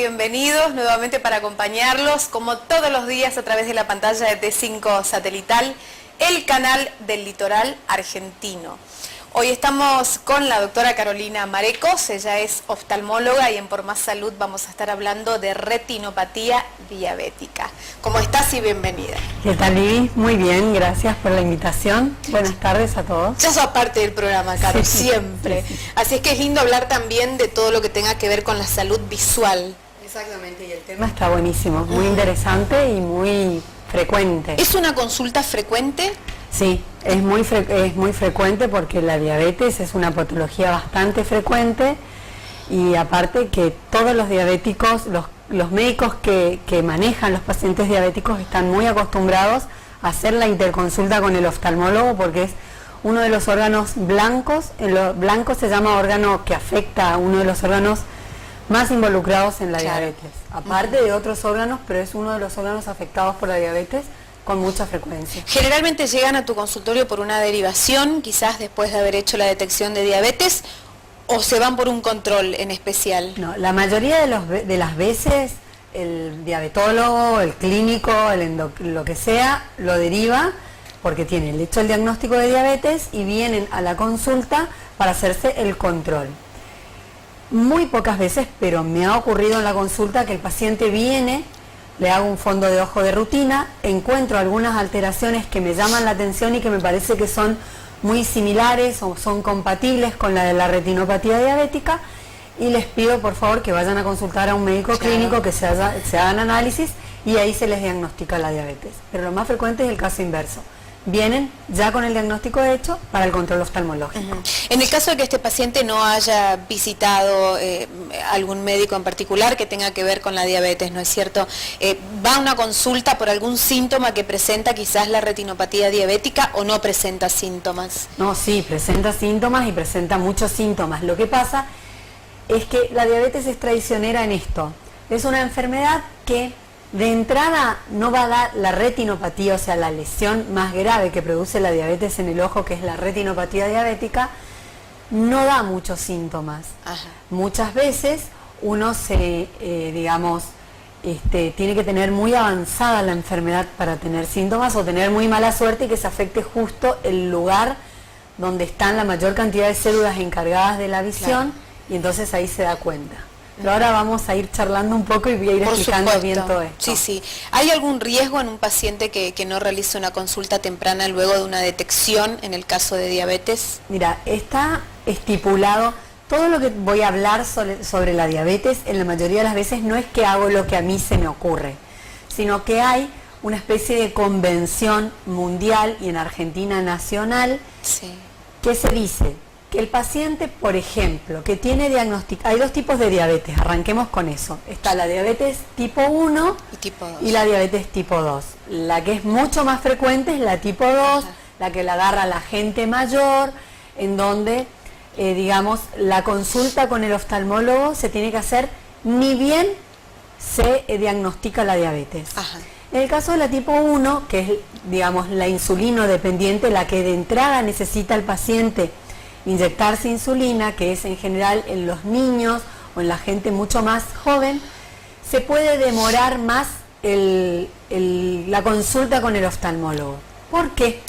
bienvenidos nuevamente para acompañarlos como todos los días a través de la pantalla de T5 Satelital, el canal del litoral argentino. Hoy estamos con la doctora Carolina Marecos, ella es oftalmóloga y en Por Más Salud vamos a estar hablando de retinopatía diabética. ¿Cómo estás y bienvenida? ¿Qué tal, Liz? Muy bien, gracias por la invitación. Buenas tardes a todos. Ya sos parte del programa, Caro, Sí, siempre. sí. Así es que es lindo hablar también de todo lo que tenga que ver con la salud visual. Exactamente, y el tema está buenísimo, muy interesante y muy frecuente. ¿Es una consulta frecuente? Sí, es muy frecuente porque la diabetes es una patología bastante frecuente y aparte que todos los diabéticos, los médicos que manejan los pacientes diabéticos están muy acostumbrados a hacer la interconsulta con el oftalmólogo porque es uno de los órganos blancos. El blanco se llama órgano que afecta a uno de los órganos más involucrados en la diabetes, aparte de otros órganos, pero es uno de los órganos afectados por la diabetes con mucha frecuencia. Generalmente llegan a tu consultorio por una derivación, quizás después de haber hecho la detección de diabetes, o se van por un control en especial. No, la mayoría de las veces el diabetólogo, el clínico, lo que sea, lo deriva porque tienen hecho el diagnóstico de diabetes y vienen a la consulta para hacerse el control. Muy pocas veces, pero me ha ocurrido en la consulta que el paciente viene, le hago un fondo de ojo de rutina, encuentro algunas alteraciones que me llaman la atención y que me parece que son muy similares o son compatibles con la de la retinopatía diabética y les pido por favor que vayan a consultar a un médico clínico, que se hagan análisis y ahí se les diagnostica la diabetes. Pero lo más frecuente es el caso inverso. Vienen ya con el diagnóstico hecho para el control oftalmológico. En el caso de que este paciente no haya visitado algún médico en particular que tenga que ver con la diabetes, ¿no es cierto? ¿Va a una consulta por algún síntoma que presenta quizás la retinopatía diabética o no presenta síntomas? No, sí, presenta síntomas y presenta muchos síntomas. Lo que pasa es que la diabetes es traicionera en esto. Es una enfermedad que de entrada no va a dar la retinopatía, o sea, la lesión más grave que produce la diabetes en el ojo, que es la retinopatía diabética, no da muchos síntomas. Ajá. Muchas veces uno tiene que tener muy avanzada la enfermedad para tener síntomas o tener muy mala suerte y que se afecte justo el lugar donde están la mayor cantidad de células encargadas de la visión, y entonces ahí se da cuenta. Pero ahora vamos a ir charlando un poco y voy a ir explicando bien todo esto. Sí, sí. ¿Hay algún riesgo en un paciente que no realice una consulta temprana luego de una detección en el caso de diabetes? Mira, está estipulado, todo lo que voy a hablar sobre la diabetes, en la mayoría de las veces no es que hago lo que a mí se me ocurre, sino que hay una especie de convención mundial y en Argentina nacional, sí, que se dice que el paciente, por ejemplo, que tiene diagnóstico, hay dos tipos de diabetes, arranquemos con eso. Está la diabetes tipo 1 y tipo 2. Y la diabetes tipo 2. La que es mucho más frecuente es la tipo 2, ajá, la que la agarra la gente mayor, en donde, la consulta con el oftalmólogo se tiene que hacer ni bien se diagnostica la diabetes. Ajá. En el caso de la tipo 1, que es, la insulino dependiente, la que de entrada necesita el paciente inyectarse insulina, que es en general en los niños o en la gente mucho más joven, se puede demorar más la consulta con el oftalmólogo. ¿Por qué?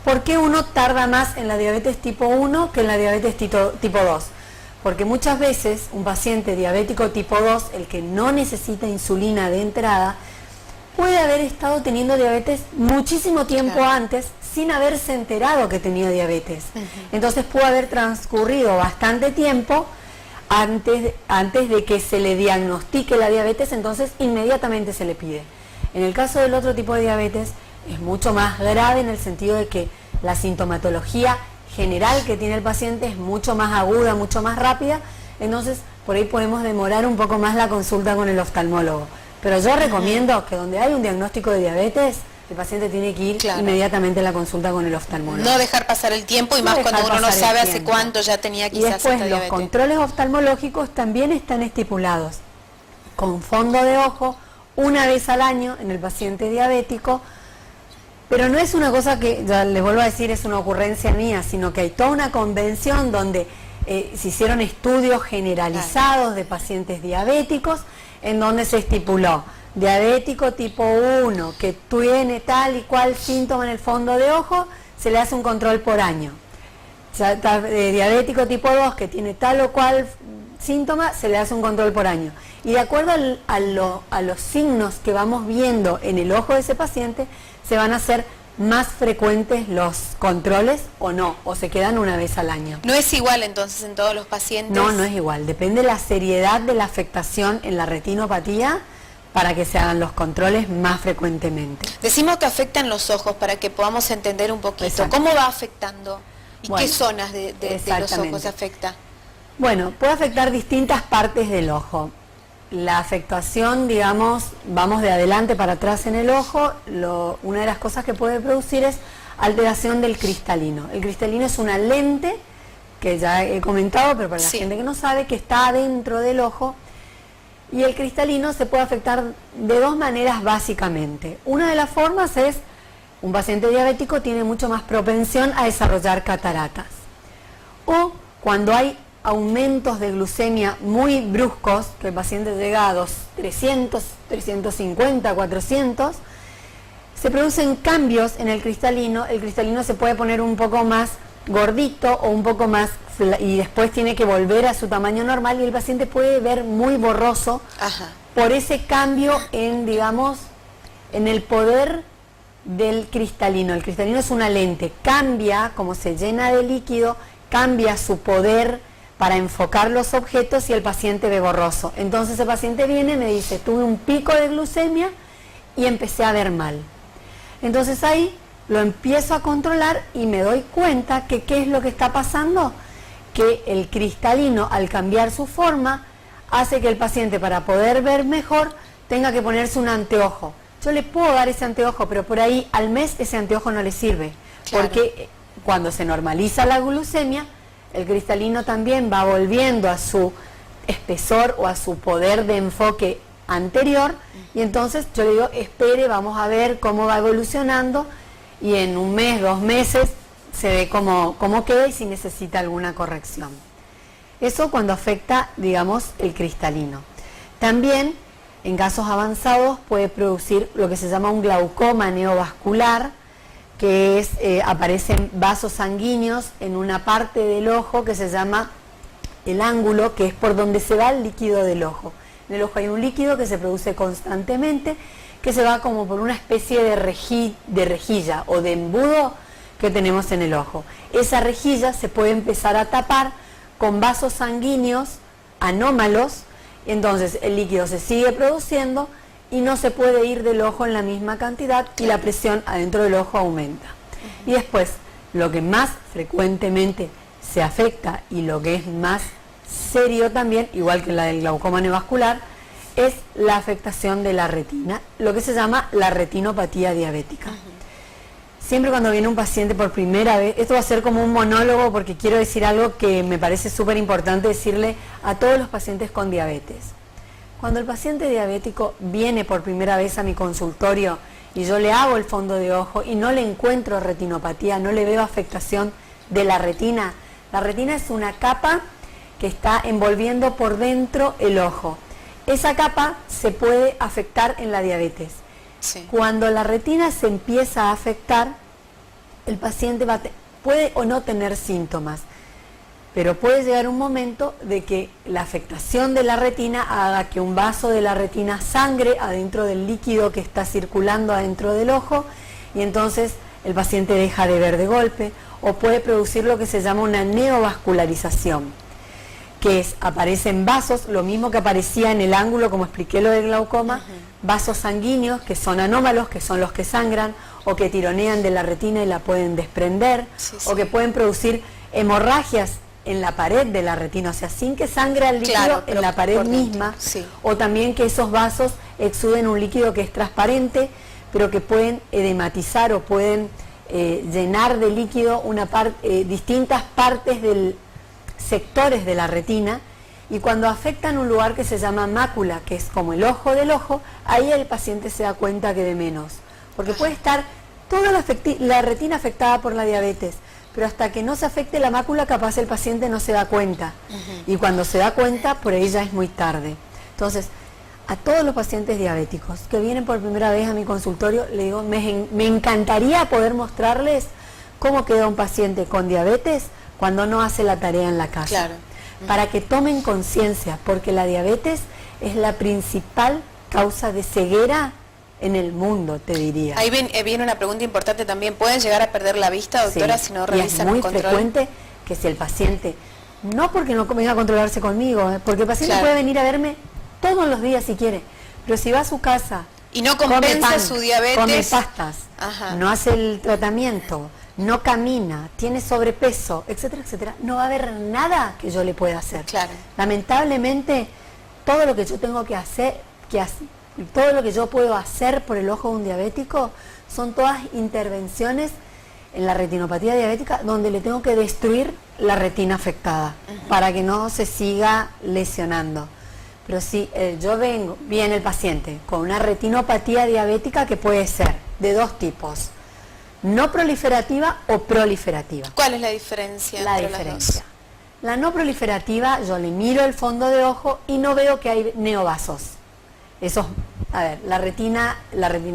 ¿Por qué uno tarda más en la diabetes tipo 1 que en la diabetes tipo 2? Porque muchas veces un paciente diabético tipo 2, el que no necesita insulina de entrada, puede haber estado teniendo diabetes muchísimo tiempo antes sin haberse enterado que tenía diabetes. Entonces puede haber transcurrido bastante tiempo antes de que se le diagnostique la diabetes, entonces inmediatamente se le pide. En el caso del otro tipo de diabetes es mucho más grave en el sentido de que la sintomatología general que tiene el paciente es mucho más aguda, mucho más rápida, entonces por ahí podemos demorar un poco más la consulta con el oftalmólogo. Pero yo recomiendo que donde hay un diagnóstico de diabetes, el paciente tiene que ir inmediatamente a la consulta con el oftalmólogo. No dejar pasar el tiempo y más cuando uno no sabe hace cuánto ya tenía quizás esta diabetes. Y después los controles oftalmológicos también están estipulados con fondo de ojo una vez al año en el paciente diabético, pero no es una cosa que, ya les vuelvo a decir, es una ocurrencia mía, sino que hay toda una convención donde se hicieron estudios generalizados de pacientes diabéticos en donde se estipuló diabético tipo 1, que tiene tal y cual síntoma en el fondo de ojo, se le hace un control por año. Diabético tipo 2, que tiene tal o cual síntoma, se le hace un control por año. Y de acuerdo a los signos que vamos viendo en el ojo de ese paciente, se van a hacer más frecuentes los controles o no, o se quedan una vez al año. ¿No es igual entonces en todos los pacientes? No, no es igual. Depende de la seriedad de la afectación en la retinopatía para que se hagan los controles más frecuentemente. Decimos que afectan los ojos para que podamos entender un poquito. Exacto. ¿Cómo va afectando? ¿Y bueno, qué zonas de los ojos afecta? Bueno, puede afectar distintas partes del ojo. La afectación, digamos, vamos de adelante para atrás en el ojo, una de las cosas que puede producir es alteración del cristalino. El cristalino es una lente, que ya he comentado, pero para la gente que no sabe, que está adentro del ojo, y el cristalino se puede afectar de dos maneras básicamente. Una de las formas es, un paciente diabético tiene mucho más propensión a desarrollar cataratas. O cuando hay aumentos de glucemia muy bruscos, que el paciente llega a 300, 350, 400, se producen cambios en el cristalino se puede poner un poco más gordito o un poco más, y después tiene que volver a su tamaño normal y el paciente puede ver muy borroso. Ajá. Por ese cambio en, digamos, en el poder del cristalino. El cristalino es una lente, cambia, como se llena de líquido, cambia su poder para enfocar los objetos y el paciente ve borroso. Entonces el paciente viene y me dice, tuve un pico de glucemia y empecé a ver mal. Entonces ahí lo empiezo a controlar y me doy cuenta que ¿qué es lo que está pasando? Que el cristalino, al cambiar su forma, hace que el paciente, para poder ver mejor, tenga que ponerse un anteojo. Yo le puedo dar ese anteojo, pero por ahí al mes ese anteojo no le sirve. Claro. Porque cuando se normaliza la glucemia, el cristalino también va volviendo a su espesor o a su poder de enfoque anterior, y entonces yo le digo, espere, vamos a ver cómo va evolucionando, y en un mes, 2 meses, se ve cómo queda y si necesita alguna corrección. Eso cuando afecta, digamos, el cristalino. También, en casos avanzados, puede producir lo que se llama un glaucoma neovascular, que es, aparecen vasos sanguíneos en una parte del ojo que se llama el ángulo, que es por donde se va el líquido del ojo. En el ojo hay un líquido que se produce constantemente, que se va como por una especie de rejilla o de embudo que tenemos en el ojo. Esa rejilla se puede empezar a tapar con vasos sanguíneos anómalos, y entonces el líquido se sigue produciendo y no se puede ir del ojo en la misma cantidad y la presión adentro del ojo aumenta. Y después, lo que más frecuentemente se afecta y lo que es más serio también, igual que la del glaucoma neovascular, es la afectación de la retina, lo que se llama la retinopatía diabética. Siempre cuando viene un paciente por primera vez, esto va a ser como un monólogo porque quiero decir algo que me parece súper importante decirle a todos los pacientes con diabetes. Cuando el paciente diabético viene por primera vez a mi consultorio y yo le hago el fondo de ojo y no le encuentro retinopatía, no le veo afectación de la retina es una capa que está envolviendo por dentro el ojo. Esa capa se puede afectar en la diabetes. Sí. Cuando la retina se empieza a afectar, el paciente puede o no tener síntomas, pero puede llegar un momento de que la afectación de la retina haga que un vaso de la retina sangre adentro del líquido que está circulando adentro del ojo, y entonces el paciente deja de ver de golpe, o puede producir lo que se llama una neovascularización, que es, aparecen vasos, lo mismo que aparecía en el ángulo, como expliqué lo del glaucoma, vasos sanguíneos que son anómalos, que son los que sangran, o que tironean de la retina y la pueden desprender, o que pueden producir hemorragias en la pared de la retina, o sea, sin que sangre el líquido en la pared misma, o también que esos vasos exuden un líquido que es transparente, pero que pueden edematizar o pueden llenar de líquido distintas partes del sectores de la retina, y cuando afectan un lugar que se llama mácula, que es como el ojo del ojo, ahí el paciente se da cuenta que ve menos, porque puede estar toda la retina afectada por la diabetes, pero hasta que no se afecte la mácula, capaz el paciente no se da cuenta, y cuando se da cuenta, por ahí ya es muy tarde. Entonces, a todos los pacientes diabéticos que vienen por primera vez a mi consultorio, le digo, me encantaría poder mostrarles cómo queda un paciente con diabetes cuando no hace la tarea en la casa. Claro. Para que tomen conciencia, porque la diabetes es la principal causa de ceguera en el mundo, te diría. Ahí viene una pregunta importante también. ¿Pueden llegar a perder la vista, doctora, si no realizan un control? Es muy frecuente que si el paciente, no porque no venga a controlarse conmigo, porque el paciente puede venir a verme todos los días si quiere, pero si va a su casa y no compensa su diabetes, come pastas, no hace el tratamiento, no camina, tiene sobrepeso, etcétera, etcétera, no va a haber nada que yo le pueda hacer. Claro. Lamentablemente, todo lo que yo tengo que hacer, todo lo que yo puedo hacer por el ojo de un diabético, son todas intervenciones en la retinopatía diabética donde le tengo que destruir la retina afectada para que no se siga lesionando. Pero si viene el paciente con una retinopatía diabética que puede ser de dos tipos, no proliferativa o proliferativa. ¿Cuál es la diferencia entre las dos? La no proliferativa, yo le miro el fondo de ojo y no veo que hay neovasos.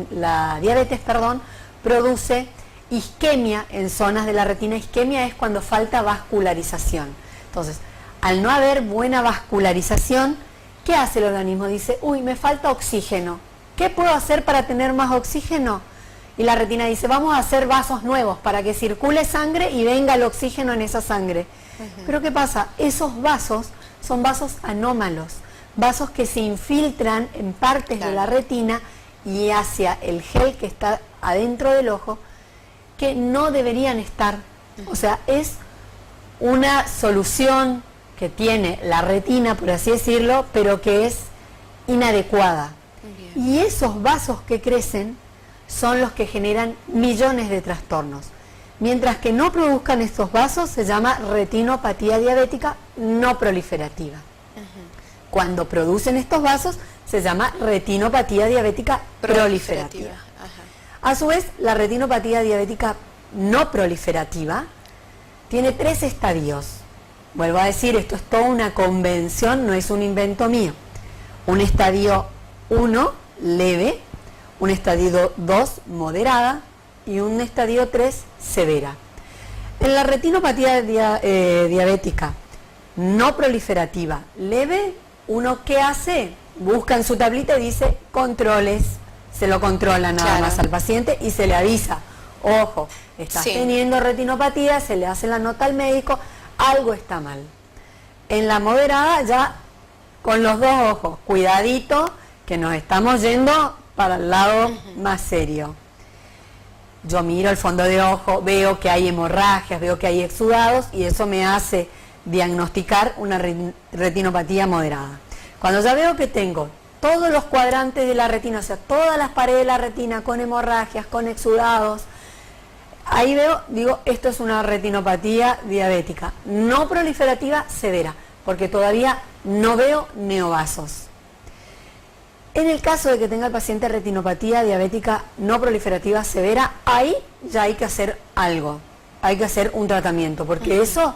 La diabetes, produce isquemia en zonas de la retina. Isquemia es cuando falta vascularización. Entonces, al no haber buena vascularización, ¿qué hace el organismo? Dice, uy, me falta oxígeno. ¿Qué puedo hacer para tener más oxígeno? Y la retina dice, vamos a hacer vasos nuevos para que circule sangre y venga el oxígeno en esa sangre. Pero ¿qué pasa? Esos vasos son vasos anómalos, vasos que se infiltran en partes de la retina y hacia el gel que está adentro del ojo, que no deberían estar. O sea, es una solución que tiene la retina, por así decirlo, pero que es inadecuada. Y esos vasos que crecen son los que generan millones de trastornos. Mientras que no produzcan estos vasos, se llama retinopatía diabética no proliferativa. Cuando producen estos vasos, se llama retinopatía diabética proliferativa. A su vez, la retinopatía diabética no proliferativa tiene 3 estadios. Vuelvo a decir, esto es toda una convención, no es un invento mío. Un estadio 1, leve, un estadio 2, moderada, y un estadio 3, severa. En la retinopatía diabética no proliferativa leve, ¿uno qué hace? Busca en su tablita y dice controles, se lo controla nada más al paciente y se le avisa, ojo, estás teniendo retinopatía, se le hace la nota al médico, algo está mal. En la moderada ya con los dos ojos, cuidadito, que nos estamos yendo para el lado más serio. Yo miro el fondo de ojo, veo que hay hemorragias, veo que hay exudados y eso me hace diagnosticar una retinopatía moderada. Cuando ya veo que tengo todos los cuadrantes de la retina, o sea, todas las paredes de la retina con hemorragias, con exudados, ahí digo, esto es una retinopatía diabética, no proliferativa severa, porque todavía no veo neovasos. En el caso de que tenga el paciente retinopatía diabética no proliferativa severa, ahí ya hay que hacer algo, hay que hacer un tratamiento, porque eso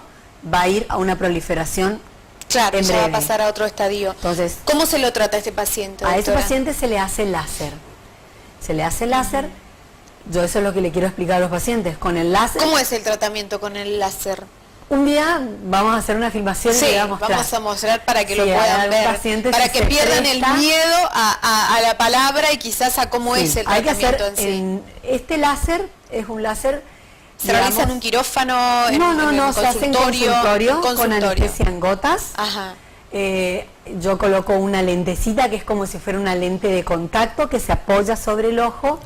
va a ir a una proliferación. Claro, ya va a pasar a otro estadio. Entonces, ¿cómo se lo trata a este paciente, doctora? A este paciente se le hace láser. Se le hace láser, yo eso es lo que le quiero explicar a los pacientes, con el láser. ¿Cómo es el tratamiento con el láser? Un día vamos a hacer una filmación y le voy a mostrar. Vamos a mostrar para que lo puedan ver, para que pierdan el miedo a la palabra y quizás a cómo es el tratamiento en sí. Este láser es un láser... ¿Se realiza en un quirófano, en un se hace en consultorio, con anestesia en gotas. Yo coloco una lentecita que es como si fuera una lente de contacto que se apoya sobre el ojo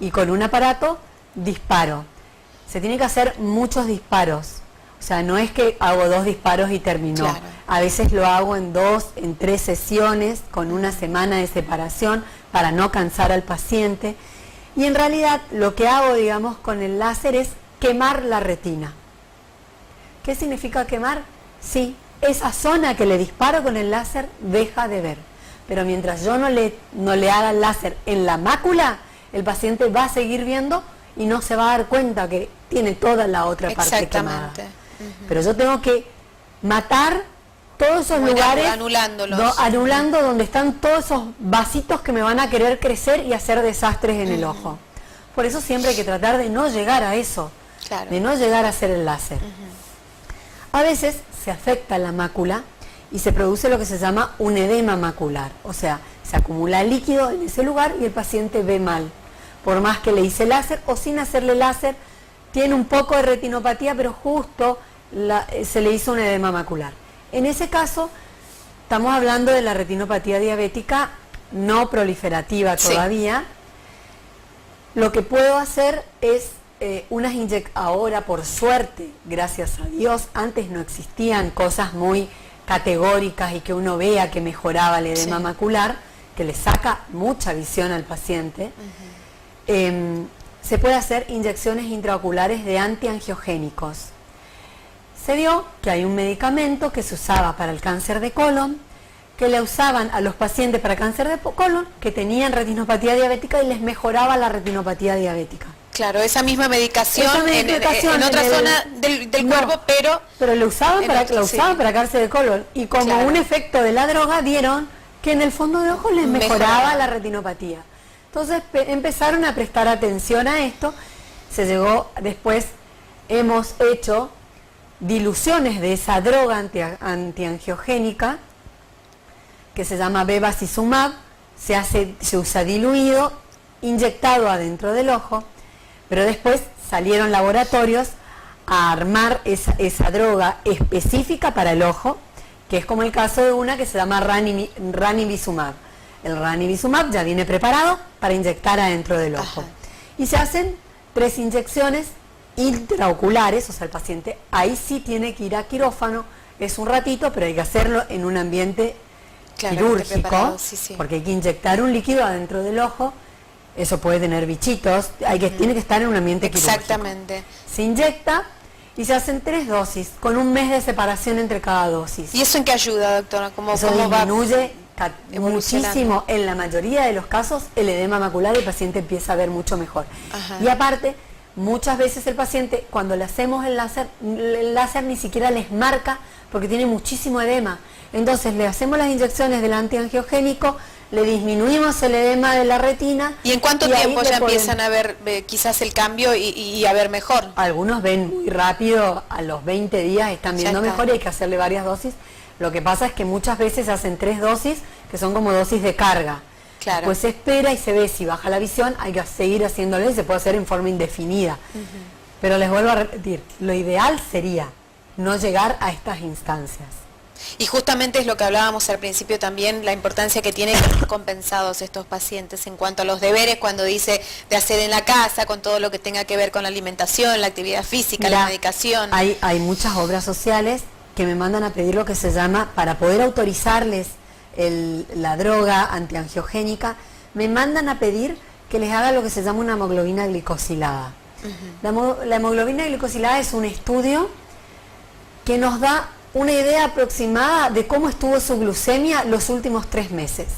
y con un aparato disparo. Se tiene que hacer muchos disparos. O sea, no es que hago 2 disparos y terminó. Claro. A veces lo hago en 2, en 3 sesiones, con una semana de separación para no cansar al paciente. Y en realidad lo que hago, digamos, con el láser es quemar la retina. ¿Qué significa quemar? Sí, esa zona que le disparo con el láser deja de ver. Pero mientras yo no le haga el láser en la mácula, el paciente va a seguir viendo y no se va a dar cuenta que tiene toda la otra parte quemada. Pero yo tengo que matar todos esos Bueno, lugares, anulándolos. anulando donde están todos esos vasitos que me van a querer crecer y hacer desastres en el ojo. Por eso siempre hay que tratar de no llegar a eso, Claro. de no llegar a hacer el láser. A veces se afecta la mácula y se produce lo que se llama un edema macular, o sea, se acumula líquido en ese lugar y el paciente ve mal. Por más que le hice láser o sin hacerle láser, tiene un poco de retinopatía, pero justo se le hizo un edema macular. En ese caso, estamos hablando de la retinopatía diabética no proliferativa todavía. Lo que puedo hacer es unas inyecciones. Ahora, por suerte, gracias a Dios, antes no existían cosas muy categóricas y que uno vea que mejoraba el edema macular, que le saca mucha visión al paciente. Se puede hacer inyecciones intraoculares de antiangiogénicos. Se dio que hay un medicamento que se usaba para el cáncer de colon, que le usaban a los pacientes para cáncer de colon que tenían retinopatía diabética y les mejoraba la retinopatía diabética. Claro, esa misma medicación, en otra zona del cuerpo, pero la usaban para cáncer de colon y como un efecto de la droga dieron que en el fondo de ojo les mejoraba la retinopatía. Entonces empezaron a prestar atención a esto, se llegó, después hemos hecho diluciones de esa droga antiangiogénica que se llama bevacizumab, se usa diluido, inyectado adentro del ojo, pero después salieron laboratorios a armar esa droga específica para el ojo, que es como el caso de una que se llama ranibizumab. El ranibizumab ya viene preparado para inyectar adentro del ojo. Y se hacen 3 inyecciones intraoculares, o sea, el paciente ahí sí tiene que ir a quirófano, es un ratito, pero hay que hacerlo en un ambiente quirúrgico, porque hay que inyectar un líquido adentro del ojo, eso puede tener bichitos, tiene que estar en un ambiente quirúrgico. Exactamente. Se inyecta y se hacen 3 dosis, con un mes de separación entre cada dosis. ¿Y eso en qué ayuda, doctora? Eso disminuye muchísimo, en la mayoría de los casos, el edema macular y el paciente empieza a ver mucho mejor. Y aparte, muchas veces el paciente, cuando le hacemos el láser ni siquiera les marca porque tiene muchísimo edema. Entonces le hacemos las inyecciones del antiangiogénico, le disminuimos el edema de la retina. ¿Y en cuánto tiempo ya empiezan a ver quizás el cambio y a ver mejor? Algunos ven muy rápido, a los 20 días están viendo mejor y hay que hacerle varias dosis. Lo que pasa es que muchas veces hacen 3 dosis, que son como dosis de carga. Claro. Pues se espera y se ve si baja la visión, hay que seguir haciéndole, se puede hacer en forma indefinida. Pero les vuelvo a repetir, lo ideal sería no llegar a estas instancias. Y justamente es lo que hablábamos al principio también, la importancia que tienen compensados estos pacientes en cuanto a los deberes, cuando dice de hacer en la casa, con todo lo que tenga que ver con la alimentación, la actividad física, la medicación. Hay muchas obras sociales que me mandan a pedir lo que se llama, para poder autorizarles la droga antiangiogénica, me mandan a pedir que les haga lo que se llama una hemoglobina glicosilada. La hemoglobina glicosilada es un estudio que nos da una idea aproximada de cómo estuvo su glucemia los últimos 3 meses.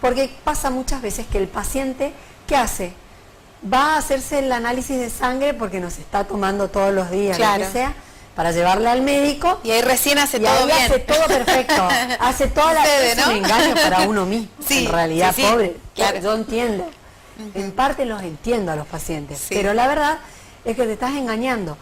Porque pasa muchas veces que el paciente, ¿qué hace? Va a hacerse el análisis de sangre porque nos está tomando todos los días, lo que sea, para llevarle al médico. Y ahí recién hace todo bien. Hace todo perfecto. Hace toda la Sucede, ¿no? un engaño para uno mismo. En realidad, pobre. Claro. Yo entiendo. En parte los entiendo a los pacientes. Pero la verdad es que te estás engañando.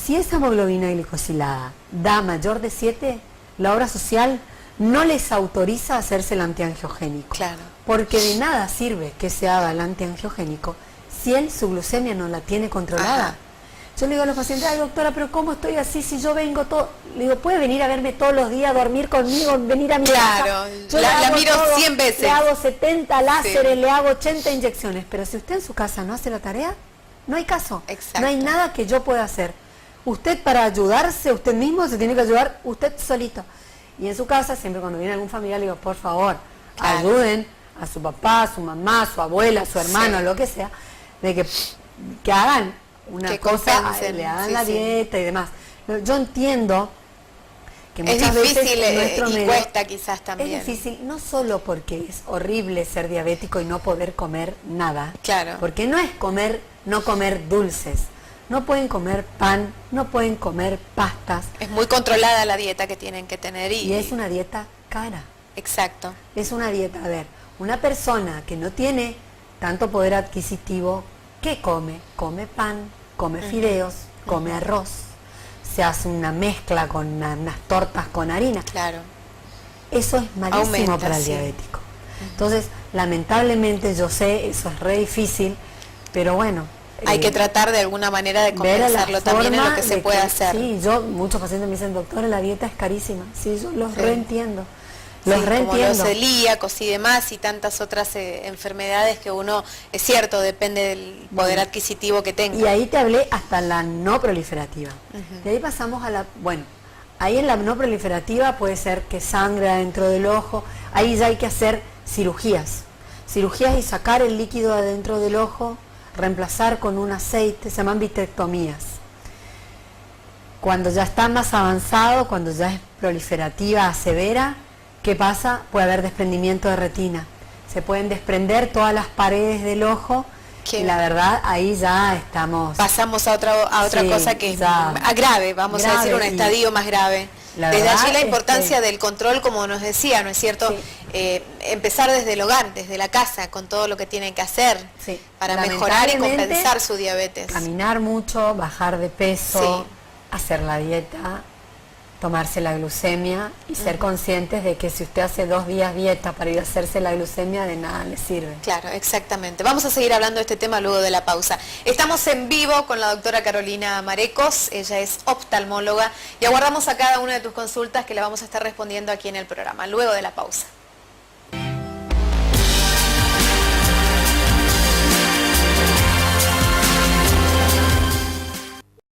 Si esa hemoglobina glicosilada da mayor de 7, la obra social no les autoriza hacerse el antiangiogénico. Claro. Porque de nada sirve que se haga el antiangiogénico si él su glucemia no la tiene controlada. Yo le digo a los pacientes, ay doctora, pero ¿cómo estoy así si yo vengo todo? Le digo, puede venir a verme todos los días, dormir conmigo, venir a mi casa. Yo la miro 100 veces. Le hago 70 láseres, le hago 80 inyecciones. Pero si usted en su casa no hace la tarea, no hay caso. Exacto. No hay nada que yo pueda hacer. Usted para ayudarse, usted mismo se tiene que ayudar usted solito. Y en su casa, siempre cuando viene algún familiar, le digo, por favor, ayuden a su papá, a su mamá, a su abuela, a su hermano, lo que sea, de que hagan una cosa, le hagan la dieta y demás. Yo entiendo que muchas veces en nuestro medio cuesta quizás también. Es difícil, no solo porque es horrible ser diabético y no poder comer nada, claro, porque no es no comer dulces, no pueden comer pan, no pueden comer pastas. Es muy controlada la dieta que tienen que tener Y es una dieta cara. Exacto. Es una dieta, a ver, una persona que no tiene tanto poder adquisitivo, ¿qué come? Come pan, come fideos, come arroz. Se hace una mezcla con unas tortas con harina. Claro. Eso es malísimo Aumenta, para el sí. diabético. Entonces, lamentablemente, yo sé, eso es re difícil, pero bueno. Hay que tratar de alguna manera de ver a la compensarlo también en lo forma que se de puede hacer. Sí, muchos pacientes me dicen, doctora, la dieta es carísima. Sí, yo los Sí. reentiendo. Sí, Los como reentiendo. los celíacos y demás y tantas otras enfermedades que uno, es cierto, depende del poder adquisitivo que tenga. Y ahí te hablé hasta la no proliferativa. De ahí pasamos a la, bueno, ahí en la no proliferativa puede ser que sangre adentro del ojo, ahí ya hay que hacer cirugías y sacar el líquido adentro del ojo, reemplazar con un aceite, se llaman vitrectomías. Cuando ya está más avanzado, cuando ya es proliferativa severa, ¿qué pasa? Puede haber desprendimiento de retina. Se pueden desprender todas las paredes del ojo y la verdad ahí ya estamos... Pasamos a otra Sí, cosa que es ya. grave, vamos a Grave decir un y estadio más grave. la Desde verdad allí la es importancia que- del control, como nos decía, ¿no es cierto? Sí. Empezar desde el hogar, desde la casa, con todo lo que tienen que hacer Sí. para mejorar y Lamentablemente, compensar su diabetes. Caminar mucho, bajar de peso, Sí. hacer la dieta, tomarse la glucemia y ser conscientes de que si usted hace 2 días dieta para ir a hacerse la glucemia, de nada le sirve. Claro, exactamente. Vamos a seguir hablando de este tema luego de la pausa. Estamos en vivo con la doctora Carolina Marecos, ella es oftalmóloga y aguardamos a cada una de tus consultas que le vamos a estar respondiendo aquí en el programa, luego de la pausa.